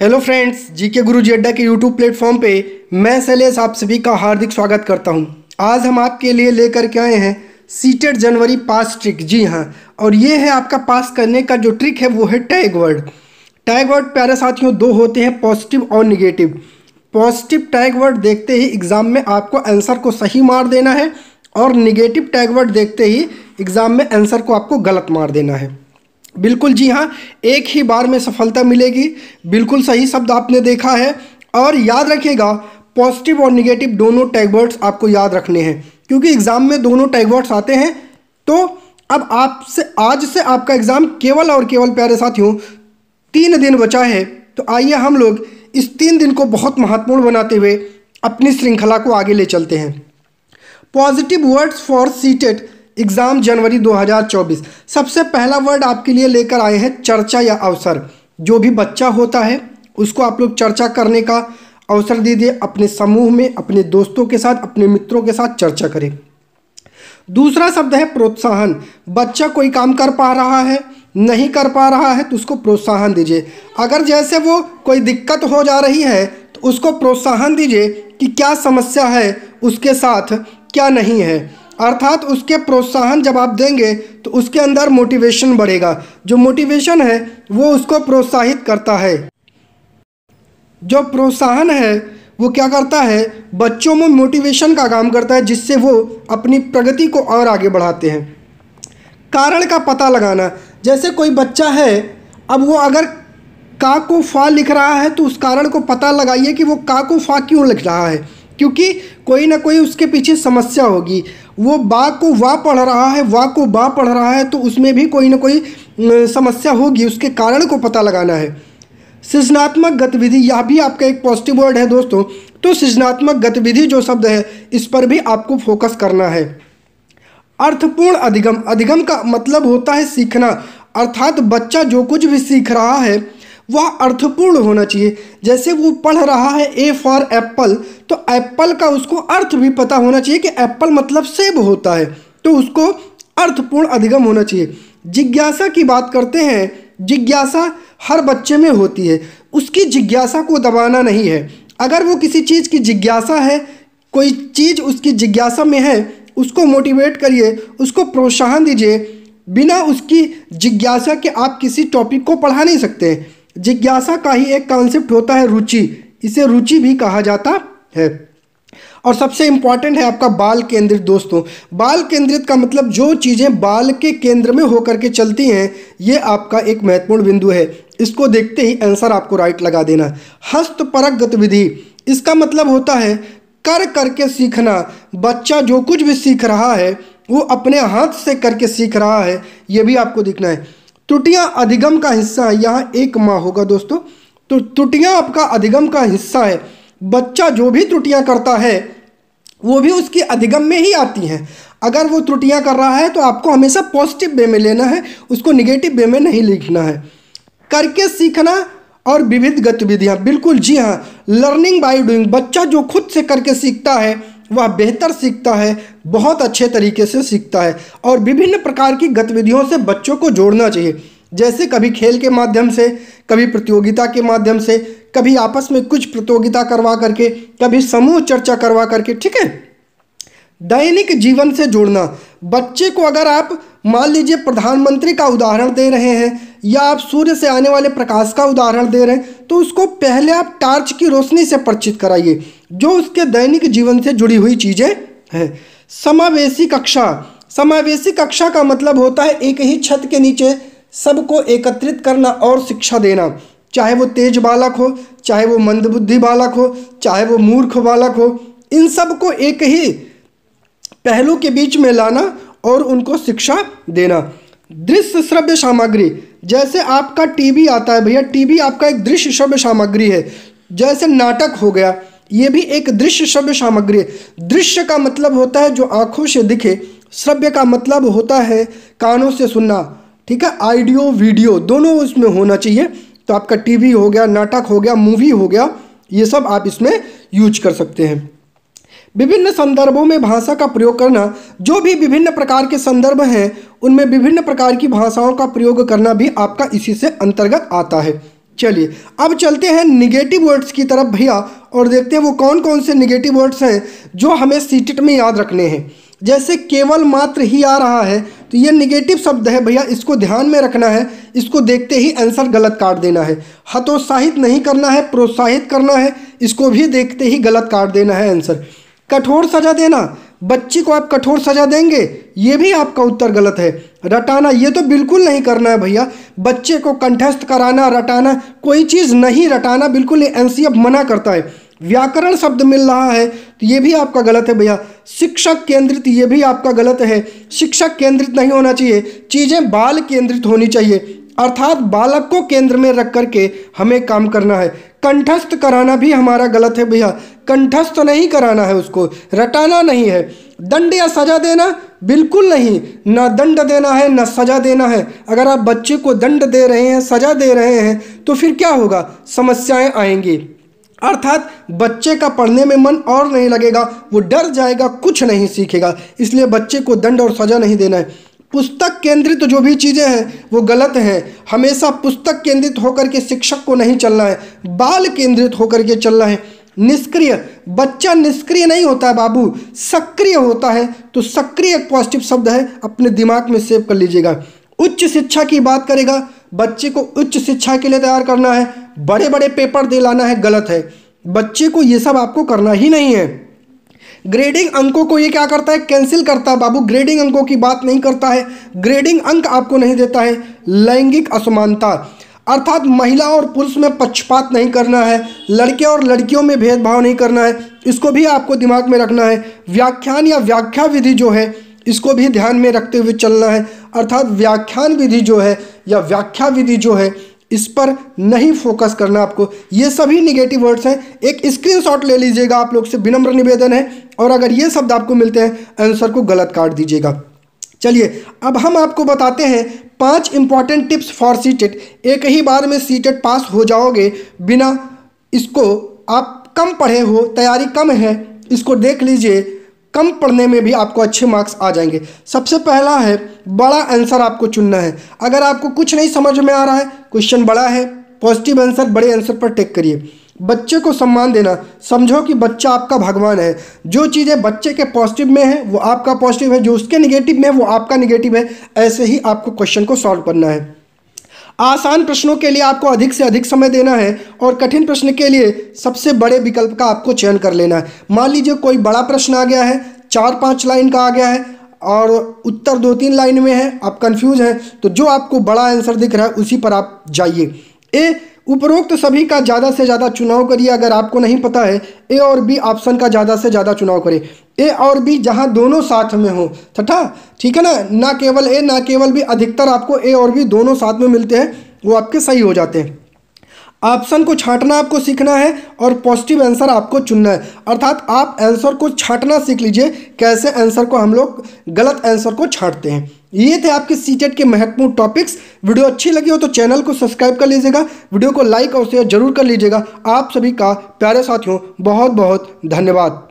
Hello friends, GK गुरुजी अड्डा के YouTube platform पे मैं शैलेश आप सभी का हार्दिक स्वागत करता हूं। आज हम आपके लिए लेकर के आए हैं सीटेट जनवरी पास ट्रिक। जी हां, और ये है आपका पास करने का जो ट्रिक है वो है टैग वर्ड। टैग वर्ड प्यारे साथियों दो होते हैं, पॉजिटिव और निगेटिव। पॉजिटिव टैग वर्ड देखते ही एग्ज़ाम में आपको आंसर को सही मार देना है और निगेटिव टैग वर्ड देखते ही एग्ज़ाम में आंसर को आपको गलत मार देना है। बिल्कुल जी हाँ, एक ही बार में सफलता मिलेगी। बिल्कुल सही शब्द आपने देखा है। और याद रखिएगा, पॉजिटिव और निगेटिव दोनों टैग वर्ड्स आपको याद रखने हैं, क्योंकि एग्ज़ाम में दोनों टैग वर्ड्स आते हैं। तो अब आपसे आज से आपका एग्ज़ाम केवल और केवल प्यारे साथियों 3 दिन बचा है। तो आइए हम लोग इस 3 दिन को बहुत महत्वपूर्ण बनाते हुए अपनी श्रृंखला को आगे ले चलते हैं। Positive words for CTET exam January 2024। सबसे पहला वर्ड आपके लिए लेकर आए हैं चर्चा या अवसर। जो भी बच्चा होता है उसको आप लोग चर्चा करने का अवसर दीजिए। अपने समूह में, अपने दोस्तों के साथ, अपने मित्रों के साथ चर्चा करें। दूसरा शब्द है प्रोत्साहन। बच्चा कोई काम कर पा रहा है, नहीं कर पा रहा है तो उसको प्रोत्साहन दीजिए। अगर जैसे वो कोई दिक्कत हो जा रही है तो उसको प्रोत्साहन दीजिए कि क्या समस्या है उसके साथ, क्या नहीं है। अर्थात उसके प्रोत्साहन जब आप देंगे तो उसके अंदर मोटिवेशन बढ़ेगा। जो मोटिवेशन है वो उसको प्रोत्साहित करता है। जो प्रोत्साहन है वो क्या करता है, बच्चों में मोटिवेशन का काम करता है, जिससे वो अपनी प्रगति को और आगे बढ़ाते हैं। कारण का पता लगाना। जैसे कोई बच्चा है, अब वो अगर का को फा लिख रहा है तो उस कारण को पता लगाइए कि वो का को फा क्यों लिख रहा है, क्योंकि कोई ना कोई उसके पीछे समस्या होगी। वो बा को वा पढ़ रहा है, वा को बा पढ़ रहा है, तो उसमें भी कोई ना कोई समस्या होगी। उसके कारण को पता लगाना है। सृजनात्मक गतिविधि, यह भी आपका एक पॉजिटिव वर्ड है दोस्तों। तो सृजनात्मक गतिविधि जो शब्द है इस पर भी आपको फोकस करना है। अर्थपूर्ण अधिगम। अधिगम का मतलब होता है सीखना। अर्थात बच्चा जो कुछ भी सीख रहा है वह अर्थपूर्ण होना चाहिए। जैसे वो पढ़ रहा है ए फॉर एप्पल, तो एप्पल का उसको अर्थ भी पता होना चाहिए कि एप्पल मतलब सेब होता है, तो उसको अर्थपूर्ण अधिगम होना चाहिए। जिज्ञासा की बात करते हैं। जिज्ञासा हर बच्चे में होती है, उसकी जिज्ञासा को दबाना नहीं है। अगर वो किसी चीज़ की जिज्ञासा है, कोई चीज़ उसकी जिज्ञासा में है, उसको मोटिवेट करिए, उसको प्रोत्साहन दीजिए। बिना उसकी जिज्ञासा के आप किसी टॉपिक को पढ़ा नहीं सकते। जिज्ञासा का ही एक कॉन्सेप्ट होता है रुचि, इसे रुचि भी कहा जाता है। और सबसे इम्पॉर्टेंट है आपका बाल केंद्रित दोस्तों। बाल केंद्रित का मतलब जो चीज़ें बाल के केंद्र में होकर के चलती हैं, ये आपका एक महत्वपूर्ण बिंदु है। इसको देखते ही आंसर आपको राइट लगा देना। हस्तपरक गतिविधि, इसका मतलब होता है कर करके सीखना। बच्चा जो कुछ भी सीख रहा है वो अपने हाथ से करके सीख रहा है, ये भी आपको दिखना है। त्रुटियां अधिगम का हिस्सा है। यहाँ एक माँ होगा दोस्तों, तो त्रुटियां आपका अधिगम का हिस्सा है। बच्चा जो भी त्रुटियां करता है वो भी उसकी अधिगम में ही आती हैं। अगर वो त्रुटियां कर रहा है तो आपको हमेशा पॉजिटिव वे में लेना है, उसको निगेटिव वे में नहीं लिखना है। करके सीखना और विविध गतिविधियां। बिल्कुल जी हाँ, लर्निंग बाय डूइंग। बच्चा जो खुद से करके सीखता है वह बेहतर सीखता है, बहुत अच्छे तरीके से सीखता है। और विभिन्न प्रकार की गतिविधियों से बच्चों को जोड़ना चाहिए। जैसे कभी खेल के माध्यम से, कभी प्रतियोगिता के माध्यम से, कभी आपस में कुछ प्रतियोगिता करवा करके, कभी समूह चर्चा करवा करके, ठीक है। दैनिक जीवन से जोड़ना। बच्चे को अगर आप मान लीजिए प्रधानमंत्री का उदाहरण दे रहे हैं या आप सूर्य से आने वाले प्रकाश का उदाहरण दे रहे हैं, तो उसको पहले आप टार्च की रोशनी से परिचित कराइए, जो उसके दैनिक जीवन से जुड़ी हुई चीज़ें हैं। समावेशी कक्षा। समावेशी कक्षा का मतलब होता है एक ही छत के नीचे सबको एकत्रित करना और शिक्षा देना। चाहे वो तेज बालक हो, चाहे वो मंदबुद्धि बालक हो, चाहे वो मूर्ख बालक हो, इन सब को एक ही पहलू के बीच में लाना और उनको शिक्षा देना। दृश्य श्रव्य सामग्री। जैसे आपका टीवी आता है भैया, टीवी आपका एक दृश्य श्रव्य सामग्री है। जैसे नाटक हो गया, ये भी एक दृश्य श्रव्य सामग्री है। दृश्य का मतलब होता है जो आंखों से दिखे, श्रव्य का मतलब होता है कानों से सुनना, ठीक है। ऑडियो वीडियो दोनों उसमें होना चाहिए। तो आपका टीवी हो गया, नाटक हो गया, मूवी हो गया, ये सब आप इसमें यूज कर सकते हैं। विभिन्न संदर्भों में भाषा का प्रयोग करना। जो भी विभिन्न प्रकार के संदर्भ हैं उनमें विभिन्न प्रकार की भाषाओं का प्रयोग करना भी आपका इसी से अंतर्गत आता है। चलिए अब चलते हैं निगेटिव वर्ड्स की तरफ भैया, और देखते हैं वो कौन कौन से निगेटिव वर्ड्स हैं जो हमें सीटेट में याद रखने हैं। जैसे केवल मात्र ही आ रहा है, तो ये निगेटिव शब्द है भैया, इसको ध्यान में रखना है, इसको देखते ही आंसर गलत काट देना है। हतोत्साहित नहीं करना है, प्रोत्साहित करना है, इसको भी देखते ही गलत काट देना है आंसर। कठोर सजा देना, बच्ची को आप कठोर सजा देंगे, ये भी आपका उत्तर गलत है। रटाना, ये तो बिल्कुल नहीं करना है भैया, बच्चे को कंठस्थ कराना, रटाना, कोई चीज़ नहीं रटाना, बिल्कुल एनसीएफ मना करता है। व्याकरण शब्द मिल रहा है तो ये भी आपका गलत है भैया। शिक्षक केंद्रित, ये भी आपका गलत है, शिक्षक केंद्रित नहीं होना चाहिए, चीज़ें बाल केंद्रित होनी चाहिए, अर्थात बालक को केंद्र में रख करके हमें काम करना है। कंठस्थ कराना भी हमारा गलत है भैया, कंठस्थ नहीं कराना है, उसको रटाना नहीं है। दंड या सजा देना, बिल्कुल नहीं, ना दंड देना है ना सजा देना है। अगर आप बच्चे को दंड दे रहे हैं, सजा दे रहे हैं, तो फिर क्या होगा, समस्याएं आएंगी, अर्थात बच्चे का पढ़ने में मन और नहीं लगेगा, वो डर जाएगा, कुछ नहीं सीखेगा। इसलिए बच्चे को दंड और सजा नहीं देना है। पुस्तक केंद्रित जो भी चीज़ें हैं वो गलत हैं, हमेशा पुस्तक केंद्रित होकर के शिक्षक को नहीं चलना है, बाल केंद्रित होकर के चलना है। निष्क्रिय, बच्चा निष्क्रिय नहीं होता है बाबू, सक्रिय होता है, तो सक्रिय एक पॉजिटिव शब्द है, अपने दिमाग में सेव कर लीजिएगा। उच्च शिक्षा की बात करेगा, बच्चे को उच्च शिक्षा के लिए तैयार करना है, बड़े बड़े पेपर दिलाना है, गलत है, बच्चे को ये सब आपको करना ही नहीं है। ग्रेडिंग अंकों को ये क्या करता है, कैंसिल करता है बाबू, ग्रेडिंग अंकों की बात नहीं करता है, ग्रेडिंग अंक आपको नहीं देता है। लैंगिक असमानता, अर्थात महिला और पुरुष में पक्षपात नहीं करना है, लड़के और लड़कियों में भेदभाव नहीं करना है, इसको भी आपको दिमाग में रखना है। व्याख्यान या व्याख्या विधि जो है, इसको भी ध्यान में रखते हुए चलना है, अर्थात व्याख्यान विधि जो है या व्याख्या विधि जो है, इस पर नहीं फोकस करना आपको। ये सभी निगेटिव वर्ड्स हैं, एक स्क्रीनशॉट ले लीजिएगा, आप लोग से विनम्र निवेदन है, और अगर ये शब्द आपको मिलते हैं आंसर को गलत काट दीजिएगा। चलिए अब हम आपको बताते हैं 5 इंपॉर्टेंट टिप्स फॉर सीटेट। एक ही बार में सीटेट पास हो जाओगे बिना इसको, आप कम पढ़े हो, तैयारी कम है, इसको देख लीजिए, कम पढ़ने में भी आपको अच्छे मार्क्स आ जाएंगे। सबसे पहला है बड़ा आंसर आपको चुनना है। अगर आपको कुछ नहीं समझ में आ रहा है, क्वेश्चन बड़ा है, पॉजिटिव आंसर बड़े आंसर पर टिक करिए। बच्चे को सम्मान देना, समझो कि बच्चा आपका भगवान है, जो चीज़ें बच्चे के पॉजिटिव में है वो आपका पॉजिटिव है, जो उसके निगेटिव में है वो आपका निगेटिव है, ऐसे ही आपको क्वेश्चन को सॉल्व करना है। आसान प्रश्नों के लिए आपको अधिक से अधिक समय देना है, और कठिन प्रश्न के लिए सबसे बड़े विकल्प का आपको चयन कर लेना है। मान लीजिए कोई बड़ा प्रश्न आ गया है, 4-5 लाइन का आ गया है, और उत्तर 2-3 लाइन में है, आप कंफ्यूज हैं, तो जो आपको बड़ा आंसर दिख रहा है उसी पर आप जाइए। ए उपरोक्त सभी का ज़्यादा से ज़्यादा चुनाव करिए। अगर आपको नहीं पता है, ए और बी ऑप्शन का ज़्यादा से ज़्यादा चुनाव करें, ए और बी जहां दोनों साथ में हो, तथा ठीक है ना केवल ए ना केवल बी, अधिकतर आपको ए और बी दोनों साथ में मिलते हैं, वो आपके सही हो जाते हैं। ऑप्शन को छांटना आपको सीखना है, और पॉजिटिव आंसर आपको चुनना है, अर्थात आप आंसर को छांटना सीख लीजिए, कैसे आंसर को हम लोग गलत आंसर को छांटते हैं। ये थे आपके सीटेट के महत्वपूर्ण टॉपिक्स। वीडियो अच्छी लगी हो तो चैनल को सब्सक्राइब कर लीजिएगा, वीडियो को लाइक और शेयर जरूर कर लीजिएगा। आप सभी का प्यारे साथियों बहुत बहुत धन्यवाद।